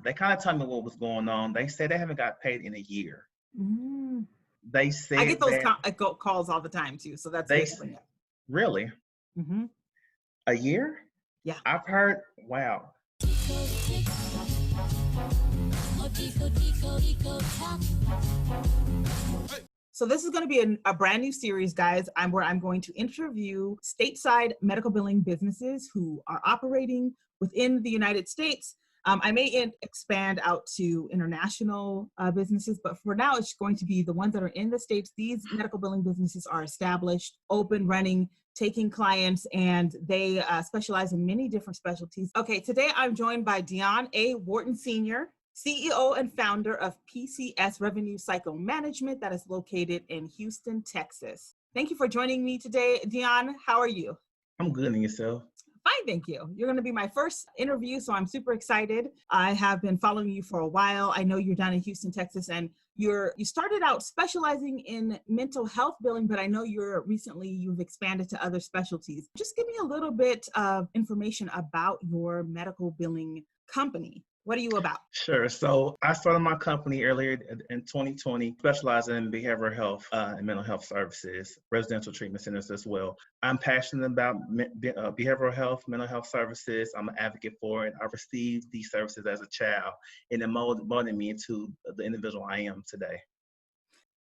they kind of told me what was going on. They said they haven't got paid in a year. Mm. They I said get those that calls all the time too, so that's they good to bring up. really Mm-hmm. a year. Yeah. I've heard. Wow. So this is going to be a brand new series, guys, where I'm going to interview stateside medical billing businesses who are operating within the United States. I may expand out to international businesses, but for now, it's going to be the ones that are in the States. These medical billing businesses are established, open, running, taking clients, and they specialize in many different specialties. Okay, today I'm joined by Deion Whorton Sr., CEO and founder of PCS Revenue Cycle Management that is located in Houston, Texas. Thank you for joining me today, Deion. How are you? I'm good. And yourself? Fine, thank you. You're going to be my first interview, so I'm super excited. I have been following you for a while. I know you're down in Houston, Texas, and you started out specializing in mental health billing, but I know you've expanded to other specialties. Just give me a little bit of information about your medical billing company. What are you about? Sure. So I started my company earlier in 2020, specializing in behavioral health and mental health services, residential treatment centers as well. I'm passionate about behavioral health, mental health services. I'm an advocate for it. I received these services as a child, and it molded me into the individual I am today.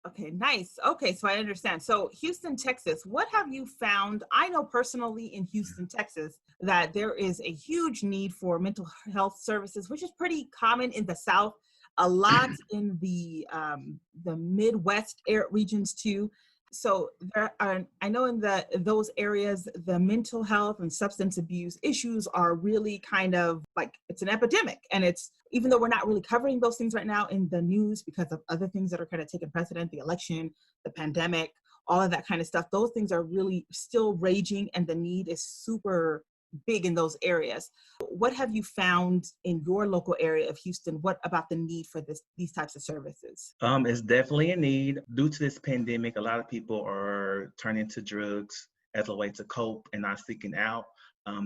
Okay, nice. Okay, so I understand. So Houston, Texas, what have you found? I know personally in Houston, Texas, that there is a huge need for mental health services, which is pretty common in the South, a lot in the Midwest regions too. So I know in those areas, the mental health and substance abuse issues are really kind of like it's an epidemic. And it's, even though we're not really covering those things right now in the news because of other things that are kind of taking precedent, the election, the pandemic, all of that kind of stuff, those things are really still raging and the need is super big in those areas. What have you found in your local area of Houston? What about the need for these types of services? It's definitely a need. Due to this pandemic, a lot of people are turning to drugs as a way to cope and not seeking out.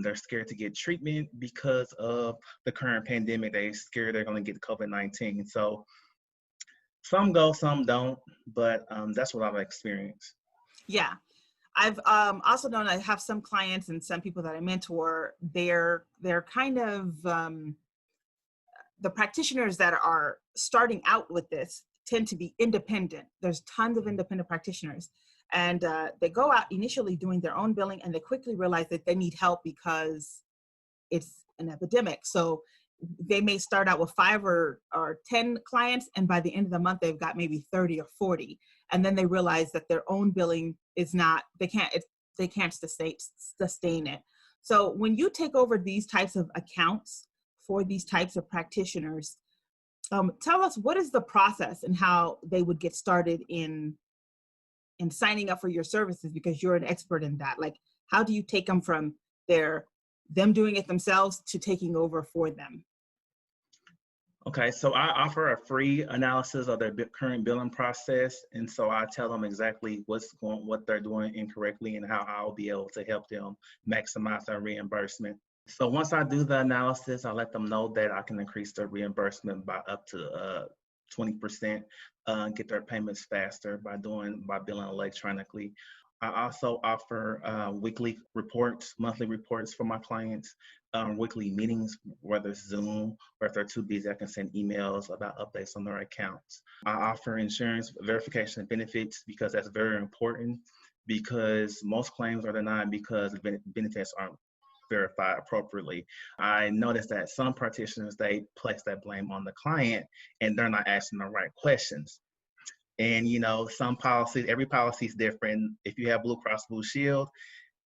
They're scared to get treatment because of the current pandemic. They're scared they're going to get COVID-19. So some go, some don't, but that's what I've experienced. Yeah. I've also known, I have some clients and some people that I mentor, they're kind of, the practitioners that are starting out with this tend to be independent. There's tons of independent practitioners. And they go out initially doing their own billing and they quickly realize that they need help because it's an epidemic. So they may start out with 5 or 10 clients, and by the end of the month, they've got maybe 30 or 40. And then they realize that their own billing is not, they can't sustain it. So when you take over these types of accounts for these types of practitioners, tell us what is the process and how they would get started in signing up for your services, because you're an expert in that. Like, how do you take them from them doing it themselves to taking over for them? Okay, so I offer a free analysis of their current billing process, and so I tell them exactly what they're doing incorrectly and how I'll be able to help them maximize their reimbursement. So once I do the analysis, I let them know that I can increase their reimbursement by up to 20%, get their payments faster by billing electronically. I also offer weekly reports, monthly reports for my clients, weekly meetings, whether it's Zoom or if they're too busy, I can send emails about updates on their accounts. I offer insurance verification of benefits because that's very important, because most claims are denied because benefits aren't verified appropriately. I noticed that some practitioners, they place that blame on the client and they're not asking the right questions. And some policies, every policy is different. If you have Blue Cross Blue Shield,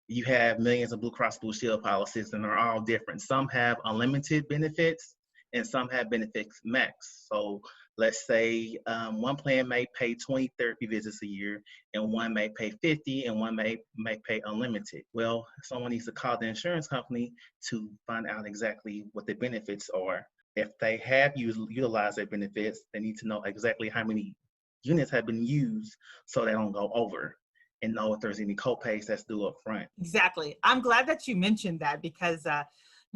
you have millions of Blue Cross Blue Shield policies and they're all different. Some have unlimited benefits and some have benefits max. So let's say one plan may pay 20 therapy visits a year and one may pay 50 and one may pay unlimited. Well, someone needs to call the insurance company to find out exactly what the benefits are. If they have utilized their benefits, they need to know exactly how many units have been used so they don't go over, and know if there's any co-pays that's due up front. Exactly. I'm glad that you mentioned that because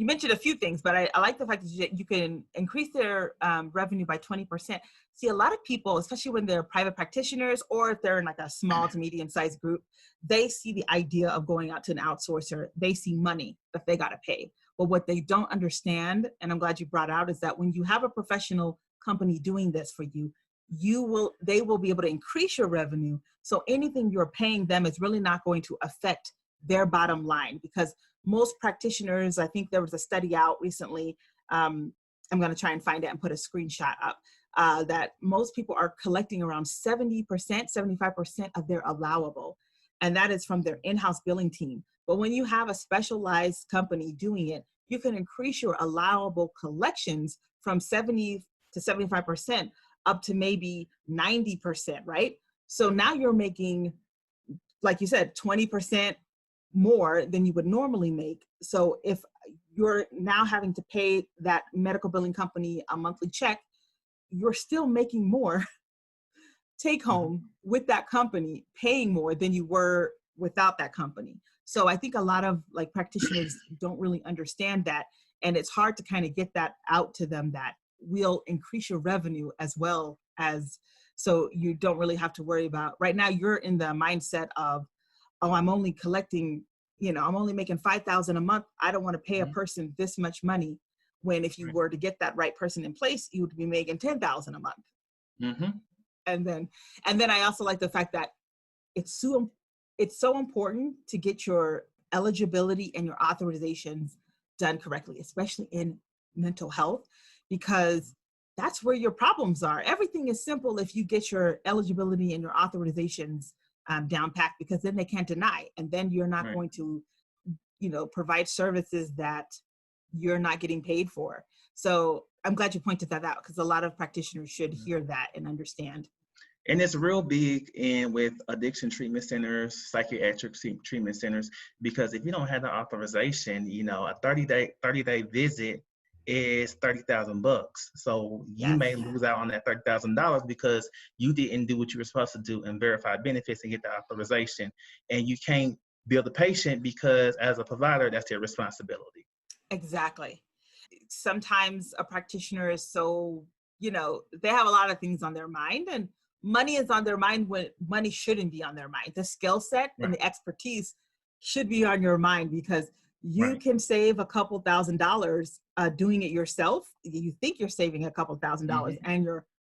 you mentioned a few things, but I like the fact that you can increase their revenue by 20%. See, a lot of people, especially when they're private practitioners or if they're in like a small to medium sized group, they see the idea of going out to an outsourcer. They see money that they got to pay. But what they don't understand, and I'm glad you brought out, is that when you have a professional company doing this for you, they will be able to increase your revenue. So anything you're paying them is really not going to affect their bottom line, because most practitioners, I think there was a study out recently, I'm going to try and find it and put a screenshot up, that most people are collecting around 70%, 75% of their allowable. And that is from their in-house billing team. But when you have a specialized company doing it, you can increase your allowable collections from 70 to 75% up to maybe 90%, right? So now you're making, like you said, 20% more than you would normally make. So if you're now having to pay that medical billing company a monthly check, you're still making more take home with that company, paying more than you were without that company. So I think a lot of like practitioners don't really understand that. And it's hard to kind of get that out to them, that will increase your revenue as well as, so you don't really have to worry about, right now you're in the mindset of, oh, I'm only collecting, I'm only making $5,000 a month. I don't want to pay a person this much money. When if you were to get that right person in place, you would be making $10,000 a month. Mm-hmm. And then I also like the fact that it's so important to get your eligibility and your authorizations done correctly, especially in mental health, because that's where your problems are. Everything is simple if you get your eligibility and your authorizations down packed, because then they can't deny, and then you're not going to, provide services that you're not getting paid for. So I'm glad you pointed that out, because a lot of practitioners should hear that and understand. And it's real big with addiction treatment centers, psychiatric treatment centers, because if you don't have the authorization, a 30-day visit is $30,000. So you may lose out on that $30,000 because you didn't do what you were supposed to do and verify benefits and get the authorization. And you can't bill the patient because as a provider, that's their responsibility. Exactly. Sometimes a practitioner is so, they have a lot of things on their mind, and money is on their mind when money shouldn't be on their mind. The skill set and the expertise should be on your mind, because you can save a couple $1,000 doing it yourself. You think you're saving a couple $1,000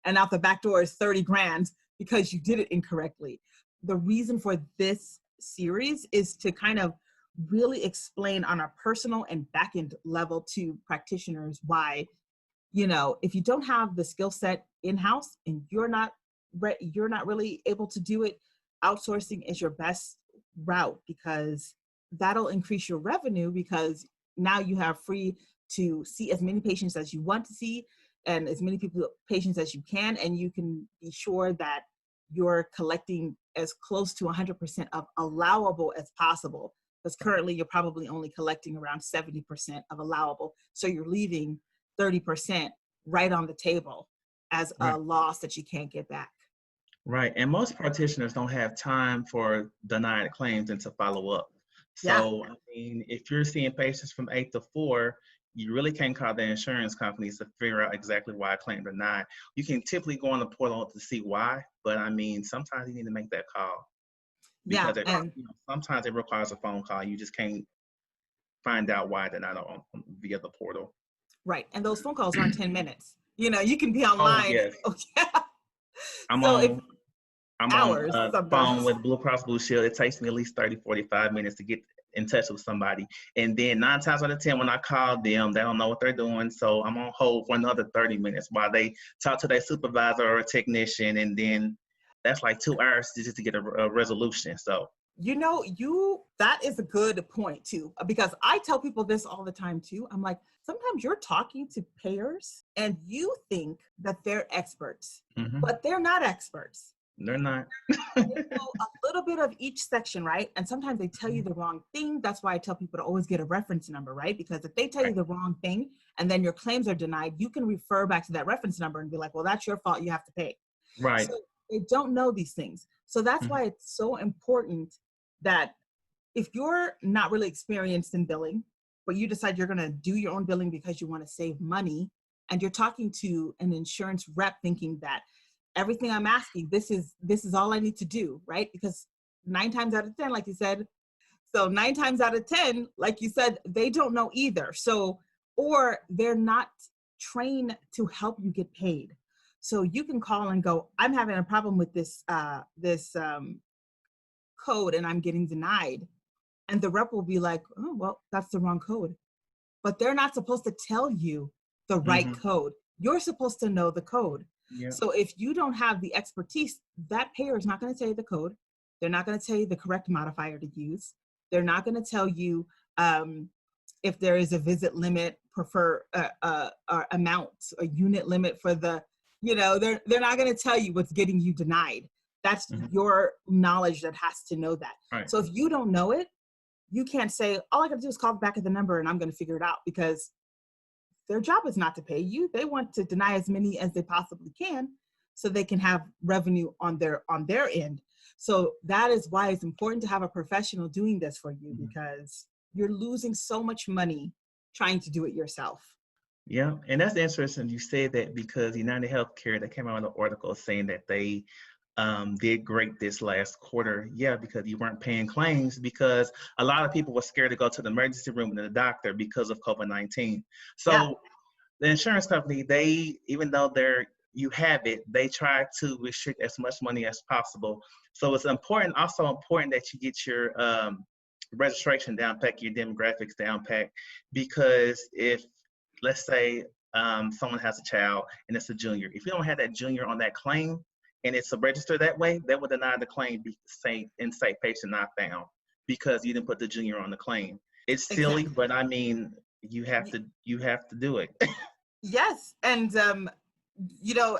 and out the back door is 30 grand because you did it incorrectly. The reason for this series is to kind of really explain on a personal and back-end level to practitioners why, if you don't have the skill set in-house and you're not really able to do it, outsourcing is your best route, because that'll increase your revenue, because now you have free to see as many patients as you want to see and as many patients as you can, and you can be sure that you're collecting as close to 100% of allowable as possible, because currently you're probably only collecting around 70% of allowable. So you're leaving 30% right on the table as a loss that you can't get back. Right. And most practitioners don't have time for denied claims and to follow up. So, I mean, if you're seeing patients from 8 to 4, you really can't call the insurance companies to figure out exactly why a claim denied. You can typically go on the portal to see why, but I mean, sometimes you need to make that call. Because sometimes it requires a phone call. You just can't find out why they're not via the portal. Right. And those phone calls aren't 10 minutes. You can be online. Oh, yes. I'm on the phone with Blue Cross Blue Shield. It takes me at least 30, 45 minutes to get in touch with somebody. And then 9 times out of 10, when I call them, they don't know what they're doing. So I'm on hold for another 30 minutes while they talk to their supervisor or a technician. And then that's like 2 hours just to get a resolution. So, that is a good point too, because I tell people this all the time too. I'm like, sometimes you're talking to payers and you think that they're experts, but they're not experts. They're not. They know a little bit of each section, right? And sometimes they tell you the wrong thing. That's why I tell people to always get a reference number, right? Because if they tell you the wrong thing and then your claims are denied, you can refer back to that reference number and be like, well, that's your fault. You have to pay. Right. So they don't know these things. So that's why it's so important that if you're not really experienced in billing, but you decide you're going to do your own billing because you want to save money, and you're talking to an insurance rep thinking that everything I'm asking, this is all I need to do, right? Because 9 times out of 10, like you said, so 9 times out of 10, like you said, they don't know either. So, or they're not trained to help you get paid. So you can call and go, I'm having a problem with this code and I'm getting denied. And the rep will be like, oh, well, that's the wrong code. But they're not supposed to tell you the right code. You're supposed to know the code. Yeah. So if you don't have the expertise, that payer is not going to tell you the code. They're not going to tell you the correct modifier to use. They're not going to tell you if there is a visit limit, prefer amount, a unit limit for the, they're not going to tell you what's getting you denied. That's your knowledge that has to know that. Right. So if you don't know it, you can't say, all I got to do is call back at the number and I'm going to figure it out, because their job is not to pay you. They want to deny as many as they possibly can so they can have revenue on their end. So that is why it's important to have a professional doing this for you, because you're losing so much money trying to do it yourself. Yeah, and that's interesting you said that, because United Healthcare, they came out with an article saying that they did great this last quarter. Yeah, because you weren't paying claims, because a lot of people were scared to go to the emergency room and the doctor because of COVID-19. So the insurance company, they, even though you have it, they try to restrict as much money as possible. So it's also important that you get your registration down pat, your demographics down pat, because if, let's say, someone has a child and it's a junior, if you don't have that junior on that claim and it's registered that way, that would deny the claim, and say patient not found, because you didn't put the junior on the claim. It's silly, but I mean, you have to do it. Yes, and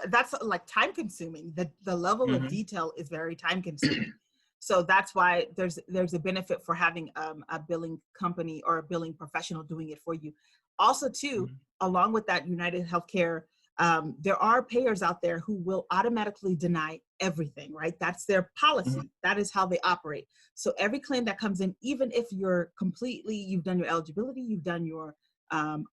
that's like time consuming. The level of detail is very time consuming. So that's why there's a benefit for having a billing company or a billing professional doing it for you. Also, too, along with that, United Healthcare, there are payers out there who will automatically deny everything, right? That's their policy. That is how they operate. So every claim that comes in, even if you've done your eligibility, you've done your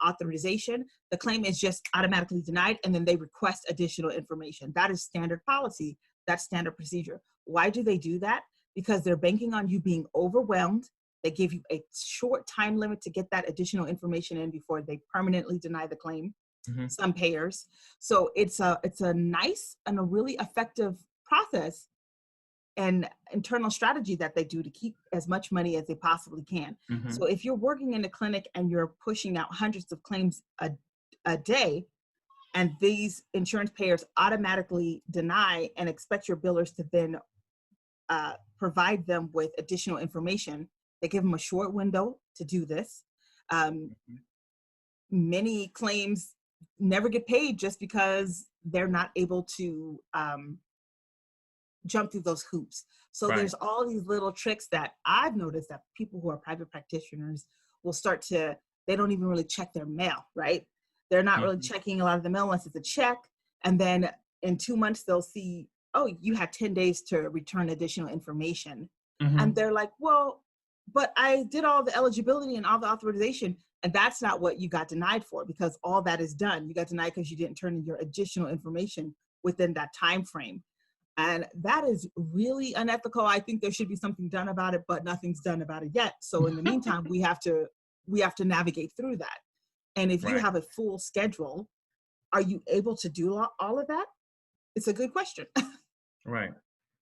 authorization, the claim is just automatically denied, and then they request additional information. That is standard policy. That's standard procedure. Why do they do that? Because they're banking on you being overwhelmed. They give you a short time limit to get that additional information in before they permanently deny the claim. Some payers. So it's a nice and a really effective process and internal strategy that they do to keep as much money as they possibly can. So if you're working in a clinic and you're pushing out hundreds of claims a day, and these insurance payers automatically deny and expect your billers to then provide them with additional information, they give them a short window to do this. Many claims never get paid just because they're not able to jump through those hoops. So there's all these little tricks that I've noticed that people who are private practitioners will they don't even really check their mail, right? They're not really checking a lot of the mail unless it's a check. And then in 2 months, they'll see, oh, you had 10 days to return additional information. And they're like, well, but I did all the eligibility and all the authorization. And that's not what you got denied for, because all that is done. You got denied because you didn't turn in your additional information within that time frame. And that is really unethical. I think there should be something done about it, but nothing's done about it yet. So in the meantime, we have to navigate through that. And if you have a full schedule, are you able to do all of that? It's a good question. Right.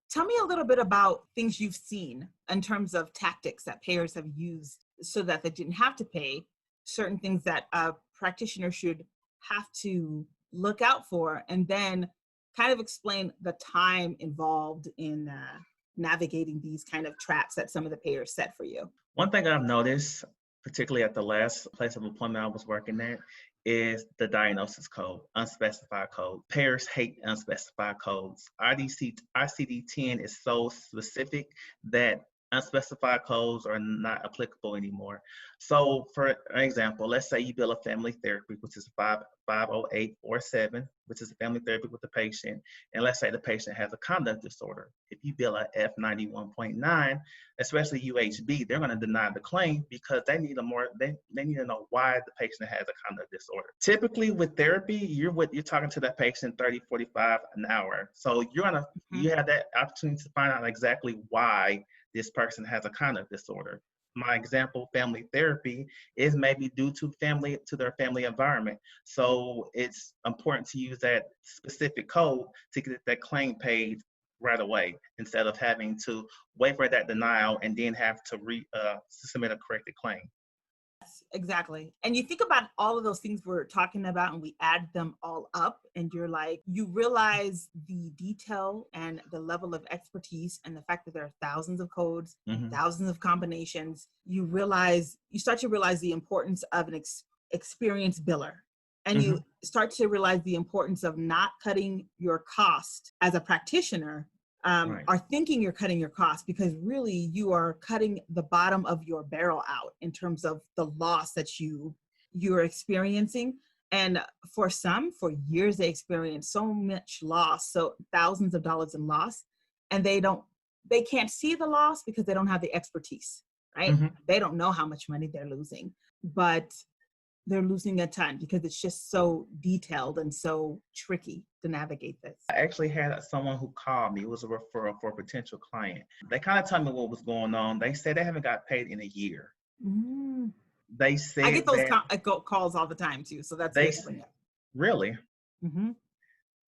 Tell me a little bit about things you've seen in terms of tactics that payers have used so that they didn't have to pay, certain things that a practitioner should have to look out for, and then kind of explain the time involved in navigating these kind of traps that some of the payers set for you. One thing I've noticed, particularly at the last place of employment I was working at, is the diagnosis code, unspecified code. Payers hate unspecified codes. ICD-10 is so specific that unspecified codes are not applicable anymore. So for example, let's say you bill a family therapy, which is 50847, which is a family therapy with the patient. And let's say the patient has a conduct disorder. If you bill a F91.9, especially UHB, they're going to deny the claim because they need they need to know why the patient has a conduct disorder. Typically with therapy, you're talking to that patient 30, 45 an hour. So you have that opportunity to find out exactly why this person has a conduct disorder. My example, family therapy, is maybe due to their family environment. So it's important to use that specific code to get that claim paid right away, instead of having to wait for that denial and then have to submit a corrected claim. Exactly. And you think about all of those things we're talking about and we add them all up and you realize the detail and the level of expertise and the fact that there are thousands of codes, thousands of combinations. You start to realize the importance of an experienced biller. And you start to realize the importance of not cutting your cost as a practitioner, are thinking you're cutting your cost, because really you are cutting the bottom of your barrel out in terms of the loss that you're experiencing. And for years they experience so much loss, so thousands of dollars in loss, and they can't see the loss because they don't have the expertise, right? They don't know how much money they're losing, but they're losing a ton because it's just so detailed and so tricky to navigate this. I actually had someone who called me. It was a referral for a potential client. They kind of told me what was going on. They said they haven't got paid in a year. They said I get those calls all the time too. So that's really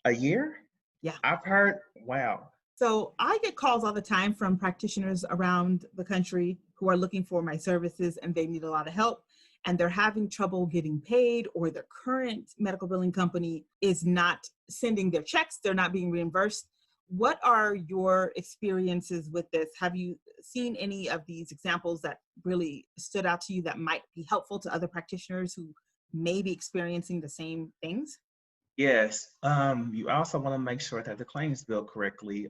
a year. Yeah, I've heard. Wow. So I get calls all the time from practitioners around the country who are looking for my services and they need a lot of help. And they're having trouble getting paid, or their current medical billing company is not sending their checks. They're not being reimbursed. What are your experiences with this? Have you seen any of these examples that really stood out to you that might be helpful to other practitioners who may be experiencing the same things? Yes. You also want to make sure that the claim is billed correctly.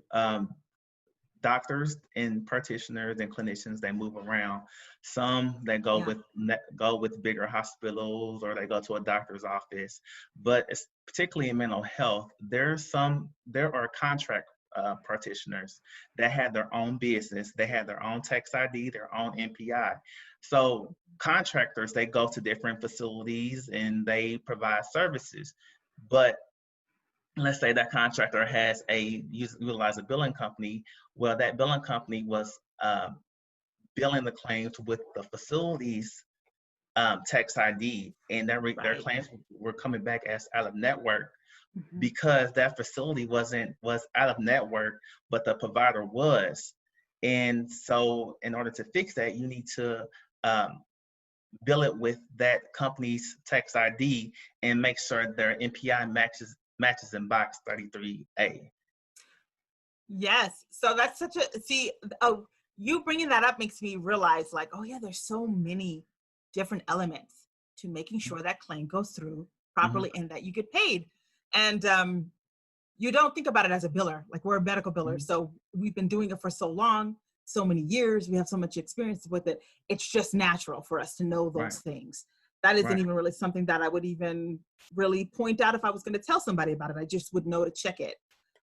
Doctors and practitioners and clinicians, they move around. Some they go with bigger hospitals, or they go to a doctor's office. But it's particularly in mental health, there are contract practitioners that have their own business. They have their own tax ID, their own NPI. So contractors, they go to different facilities and they provide services. But let's say that contractor has utilize a billing company. Well, that billing company was billing the claims with the facility's tax ID, and their claims were coming back as out of network because that facility was out of network, but the provider was. And so in order to fix that, you need to bill it with that company's tax ID and make sure their NPI matches in box 33A. Yes. So that's you bringing that up makes me realize, like, oh yeah, there's so many different elements to making sure that claim goes through properly and that you get paid. And you don't think about it as a biller. Like, we're a medical biller. So we've been doing it for so long, so many years, we have so much experience with it. It's just natural for us to know those things. That isn't even really something that I would even really point out if I was going to tell somebody about it. I just would know to check it.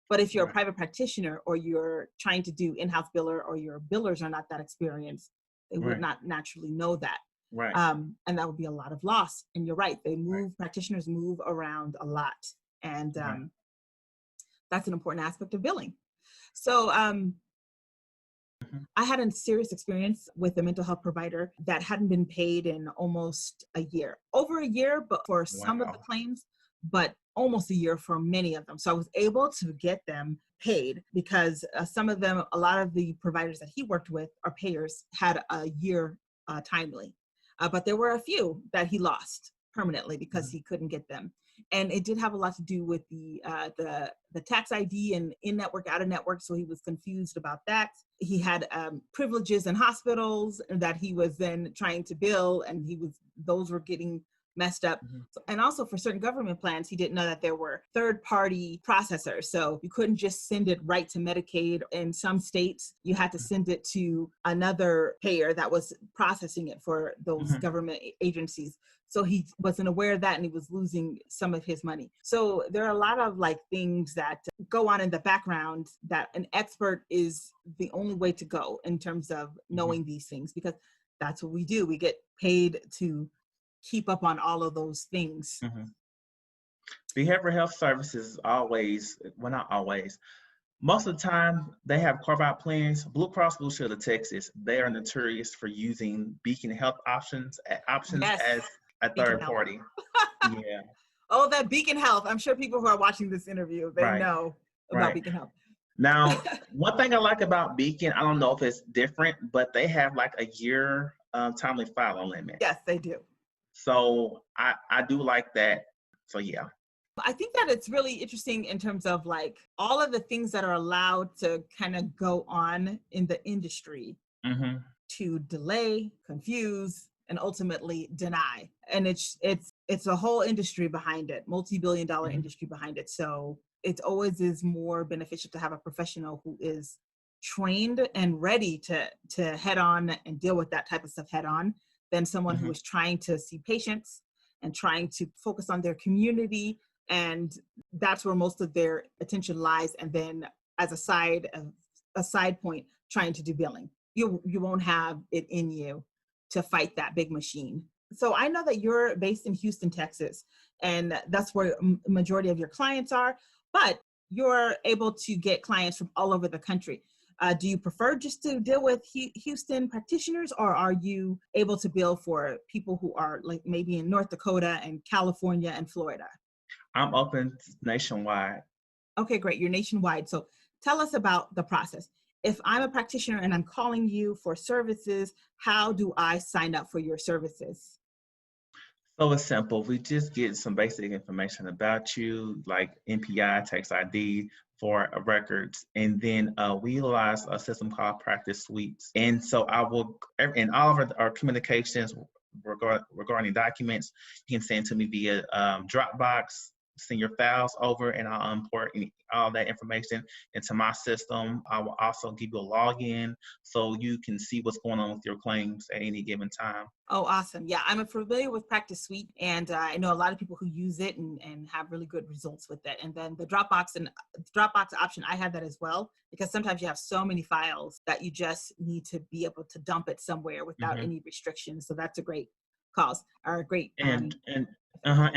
But if you're a private practitioner, or you're trying to do in-house biller, or your billers are not that experienced, they would not naturally know that. And that would be a lot of loss. And you're right, practitioners move around a lot. And that's an important aspect of billing. So I had a serious experience with a mental health provider that hadn't been paid in almost a year. Over a year, but for some of the claims, but almost a year for many of them. So I was able to get them paid because some of them, a lot of the providers that he worked with, or payers, had a year timely. But there were a few that he lost permanently because he couldn't get them. And it did have a lot to do with the tax ID and in-network, out-of-network, so he was confused about that. He had privileges in hospitals that he was then trying to bill, and those were getting messed up. And also for certain government plans, he didn't know that there were third-party processors. So you couldn't just send it right to Medicaid. In some states, you had to send it to another payer that was processing it for those government agencies. So he wasn't aware of that, and he was losing some of his money. So there are a lot of like things that go on in the background that an expert is the only way to go in terms of knowing these things, because that's what we do. We get paid to keep up on all of those things. Behavioral health services always, well, not always, most of the time they have carve-out plans. Blue Cross Blue Shield of Texas, they are notorious for using Beacon Health options Yes. as a Beacon third Health. party. Yeah. Oh, that Beacon Health. I'm sure people who are watching this interview, they know about Beacon Health. Now, one thing I like about Beacon, I don't know if it's different, but they have like a year timely filing limit. Yes, they do. So I do like that. So yeah. I think that it's really interesting in terms of like all of the things that are allowed to kind of go on in the industry to delay, confuse, and ultimately deny. And it's a whole industry behind it, multi-billion-dollar industry behind it. So it always is more beneficial to have a professional who is trained and ready to head on and deal with that type of stuff head on than someone who is trying to see patients and trying to focus on their community. And that's where most of their attention lies. And then as a side point, trying to do billing. You won't have it in you to fight that big machine. So I know that you're based in Houston, Texas, and that's where a majority of your clients are, but you're able to get clients from all over the country. Do you prefer just to deal with Houston practitioners, or are you able to bill for people who are like maybe in North Dakota and California and Florida? I'm open nationwide. Okay, great. You're nationwide. So tell us about the process. If I'm a practitioner and I'm calling you for services, how do I sign up for your services? So it's simple. We just get some basic information about you, like NPI, tax ID for records. And then we utilize a system called Practice Suites. And so I will, in all of our communications regarding documents, you can send to me via Dropbox, send your files over, and I'll import all that information into my system. I will also give you a login so you can see what's going on with your claims at any given time. Oh, awesome. Yeah, I'm familiar with Practice Suite, and I know a lot of people who use it and have really good results with it. And then the Dropbox option, I have that as well, because sometimes you have so many files that you just need to be able to dump it somewhere without any restrictions. So that's a great cause, or a great and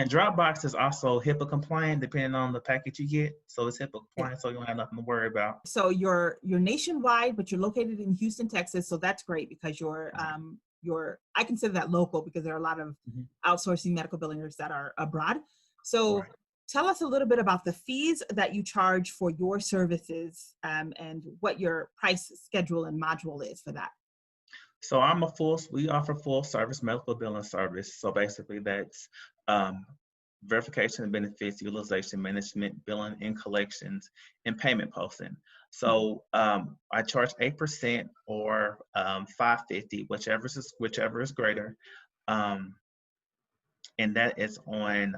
Dropbox is also HIPAA compliant depending on the package you get. So it's HIPAA compliant, so you don't have nothing to worry about. So you're nationwide, but you're located in Houston, Texas. So that's great, because I consider that local, because there are a lot of outsourcing medical billers that are abroad. So tell us a little bit about the fees that you charge for your services, and what your price schedule and module is for that. So we offer full service medical billing service. So basically that's verification of benefits, utilization management, billing and collections, and payment posting. So I charge 8% or $550, whichever is greater. And that is on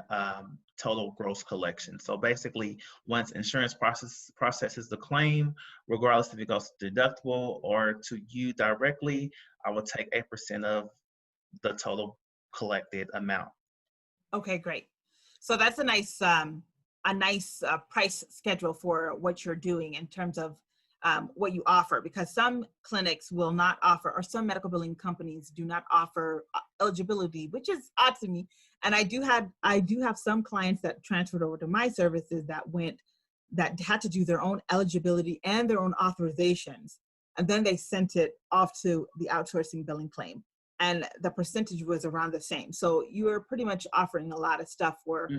total gross collection. So basically, once insurance processes the claim, regardless if it goes to deductible or to you directly, I will take 8% of the total collected amount. Okay, great. So that's a nice price schedule for what you're doing in terms of what you offer, because some clinics will not offer, or some medical billing companies do not offer eligibility, which is odd to me. And I do have some clients that transferred over to my services that had to do their own eligibility and their own authorizations. And then they sent it off to the outsourcing billing claim, and the percentage was around the same. So you are pretty much offering a lot of stuff for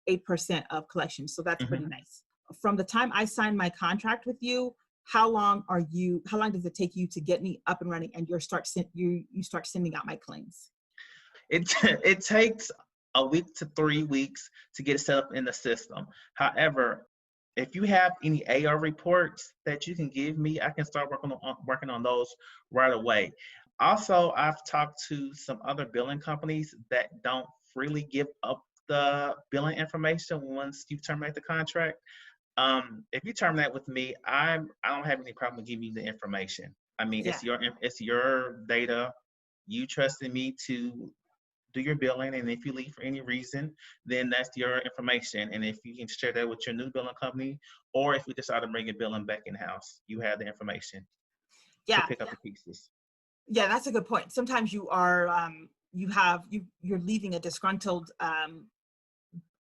8% of collections. So that's pretty nice. From the time I sign my contract with you, how long does it take you to get me up and running and you start sending out my claims? It takes a week to 3 weeks to get it set up in the system. However, if you have any AR reports that you can give me, I can start working on those right away. Also, I've talked to some other billing companies that don't freely give up the billing information once you terminate the contract. If you terminate with me, I don't have any problem giving you the information. I mean, Yeah. it's your data. You trusted me to do your billing, and if you leave for any reason, then that's your information. And if you can share that with your new billing company, or if you decide to bring your billing back in house, you have the information to Yeah. pick up the pieces. Yeah, that's a good point. Sometimes you are you're leaving a disgruntled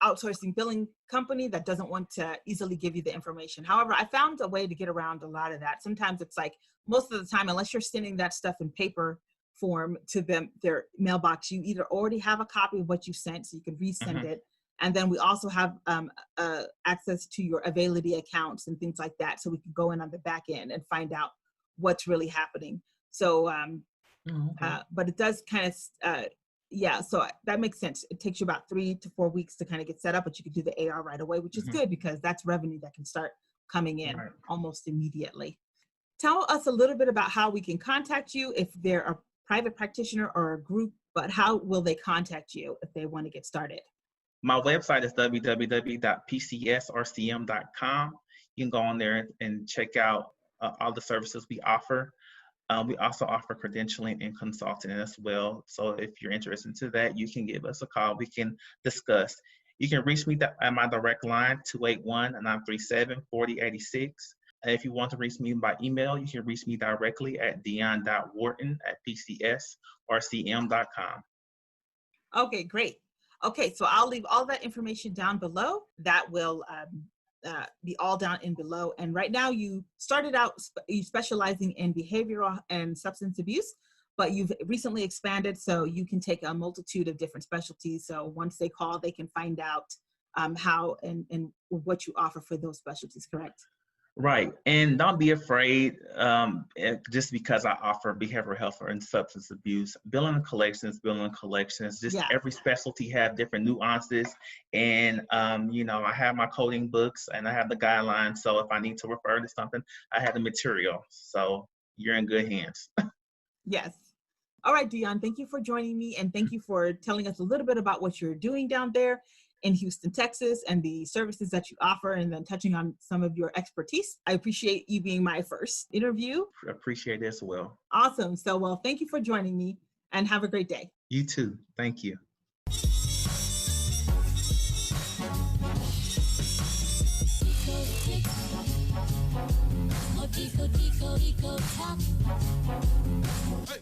outsourcing billing company that doesn't want to easily give you the information. However, I found a way to get around a lot of that. Sometimes it's like, most of the time, unless you're sending that stuff in paper form to them, their mailbox, you either already have a copy of what you sent, so you can resend it. And then we also have access to your availability accounts and things like that. So we can go in on the back end and find out what's really happening. So, but it does kind of, yeah, so that makes sense. It takes you about 3 to 4 weeks to kind of get set up, but you can do the AR right away, which is good because that's revenue that can start coming in almost immediately. Tell us a little bit about how we can contact you if they're a private practitioner or a group, but how will they contact you if they want to get started? My website is www.pcsrcm.com. You can go on there and check out all the services we offer. We also offer credentialing and consulting as well. So if you're interested in that, you can give us a call. We can discuss. You can reach me at my direct line, 281-937-4086. If you want to reach me by email, you can reach me directly at deion.whorton@pcsrcm.com. Okay, great. Okay, so I'll leave all that information down below. That will be all down in below. And right now you started out you specializing in behavioral and substance abuse, but you've recently expanded so you can take a multitude of different specialties. So once they call, they can find out how and what you offer for those specialties, correct? Right. And don't be afraid just because I offer behavioral health and substance abuse. Billing and collections, just every specialty have different nuances. And, I have my coding books and I have the guidelines. So if I need to refer to something, I have the material. So you're in good hands. Yes. All right, Deion, thank you for joining me. And thank you for telling us a little bit about what you're doing down there in Houston, Texas, and the services that you offer, and then touching on some of your expertise. I appreciate you being my first interview. Appreciate it as well. Awesome. So, well, thank you for joining me and have a great day. You too. Thank you. Eco Talk. Hey.